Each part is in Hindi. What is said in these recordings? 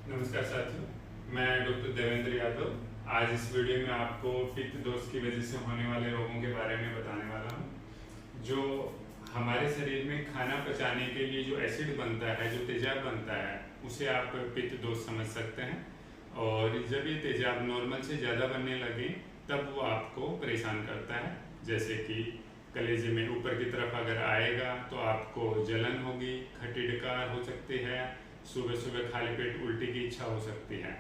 नमस्कार साथियों, मैं डॉक्टर देवेंद्र यादव आज इस वीडियो में आपको पित्त दोष की वजह से होने वाले रोगों के बारे में बताने वाला हूँ। जो हमारे शरीर में खाना पचाने के लिए जो एसिड बनता है, जो तेजाब बनता है, उसे आप पित्त दोष समझ सकते हैं। और जब ये तेजाब नॉर्मल से ज़्यादा बनने लगे तब वो आपको परेशान करता है। जैसे कि कलेजे में ऊपर की तरफ अगर आएगा तो आपको जलन होगी, खट्टी डकार हो सकती है, सुबह सुबह खाली पेट उल्टी की इच्छा हो सकती है।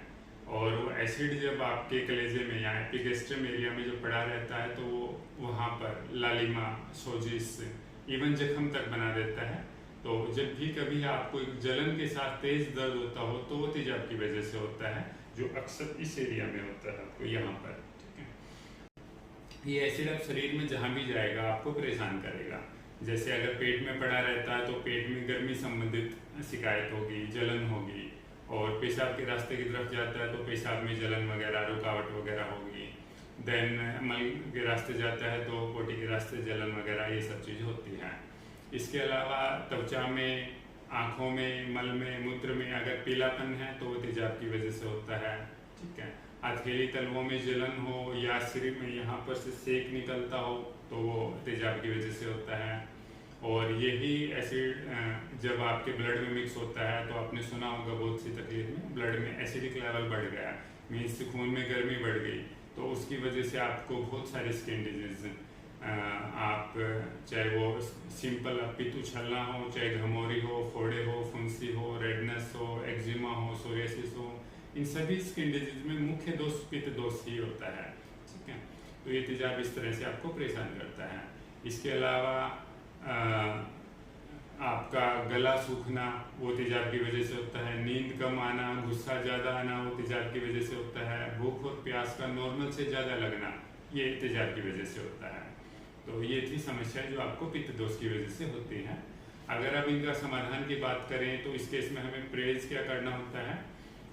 और वो एसिड जब आपके कलेजे में या एपिगेस्ट्रम एरिया में जो पड़ा रहता है तो वो वहाँ पर लालिमा, सोजिश, इवन जख्म तक बना देता है। तो जब भी कभी आपको एक जलन के साथ तेज दर्द होता हो तो वो तेजाब की वजह से होता है, जो अक्सर इस एरिया में होता है, आपको यहाँ पर। ठीक है, ये एसिड अब शरीर में जहाँ भी जाएगा आपको परेशान करेगा। जैसे अगर पेट में पड़ा रहता है तो पेट में गर्मी संबंधित शिकायत होगी, जलन होगी। और पेशाब के रास्ते की तरफ जाता है तो पेशाब में जलन वगैरह, रुकावट वगैरह होगी। देन मल के रास्ते जाता है तो पोटी के रास्ते जलन वगैरह, ये सब चीज़ होती है। इसके अलावा त्वचा में, आँखों में, मल में, मूत्र में अगर पीलापन है तो वो तेजाब की वजह से होता है। ठीक है, हथेली तलवों में जलन हो या सिर में यहाँ पर से सेक निकलता हो तो वो तेजाब की वजह से होता है। और यही एसिड जब आपके ब्लड में मिक्स होता है तो आपने सुना होगा बहुत सी तकलीफ में ब्लड में एसिडिक लेवल बढ़ गया, मीन्स खून में गर्मी बढ़ गई, तो उसकी वजह से आपको बहुत सारे स्किन डिजीज, आप चाहे वो सिंपल पित्त उछलना हो, चाहे घमौरी हो, फोड़े हो, फुंसी हो, रेडनेस हो, एक्जिमा हो, सोरियासिस हो, इन सभी स्किन डिजीज में मुख्य दोष पित्त दोष ही होता है। ठीक है, तो ये तेजाब इस तरह से आपको परेशान करता है। इसके अलावा आपका गला सूखना वो तेजाब की वजह से होता है। नींद कम आना, गुस्सा ज़्यादा आना वो तेजाब की वजह से होता है। भूख और प्यास का नॉर्मल से ज़्यादा लगना ये तेजाब की वजह से होता है। तो ये थी समस्या जो आपको पित्त दोष की वजह से होती है। अगर अब इनका समाधान की बात करें तो इस केस में हमें परहेज क्या करना होता है।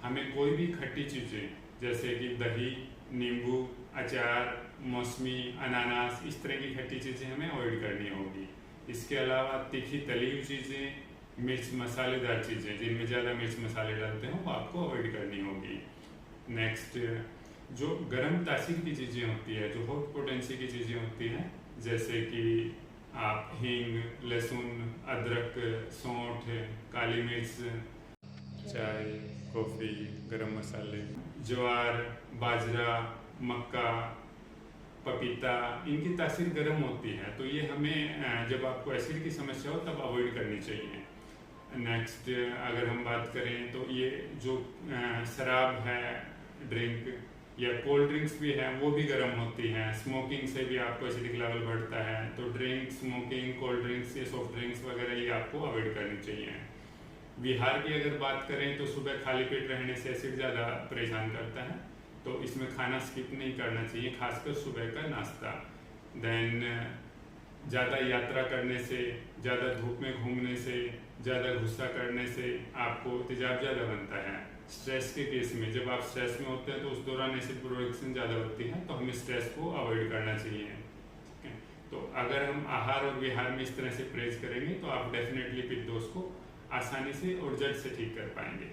हमें कोई भी खट्टी चीज़ें जैसे कि दही, नींबू, अचार, मौसमी, अनानास, इस तरह की खट्टी चीज़ें हमें अवॉइड करनी होगी। इसके अलावा तीखी तली हुई चीज़ें, मिर्च मसालेदार चीज़ें जिनमें ज़्यादा मिर्च मसाले डालते हैं वो आपको अवॉइड करनी होगी। नेक्स्ट, जो गर्म तासीर की चीज़ें होती है, जो हॉट पोटेंसी की चीज़ें होती हैं, जैसे कि आप हींग, लहसुन, अदरक, सौंठ, काली मिर्च, चाय, कॉफ़ी, गरम मसाले, ज्वार, बाजरा, मक्का, पपीता, इनकी तासीर गर्म होती है, तो ये हमें जब आपको एसिड की समस्या हो तब अवॉइड करनी चाहिए। नेक्स्ट, अगर हम बात करें तो ये जो शराब है, ड्रिंक या कोल्ड ड्रिंक्स भी हैं वो भी गर्म होती हैं। स्मोकिंग से भी आपको एसिडिक लेवल बढ़ता है, तो ड्रिंक, स्मोकिंग, कोल्ड ड्रिंक्स, ये सॉफ्ट ड्रिंक्स वगैरह ये आपको अवॉइड करनी चाहिए। बिहार की अगर बात करें तो सुबह खाली पेट रहने से एसिड ज़्यादा परेशान करता है, तो इसमें खाना स्किप नहीं करना चाहिए, खासकर सुबह का नाश्ता। देन ज़्यादा यात्रा करने से, ज़्यादा धूप में घूमने से, ज़्यादा गुस्सा करने से आपको तेजाब ज़्यादा बनता है। स्ट्रेस के केस में जब आप स्ट्रेस में होते हैं तो उस दौरान एसिड प्रोडक्शन ज़्यादा होती है, तो हमें स्ट्रेस को अवॉइड करना चाहिए। ठीक है, तो अगर हम आहार और विहार में इस तरह से परहेज करेंगे तो आप डेफिनेटली पित्त दोष को आसानी से और जल्द से ठीक कर पाएंगे।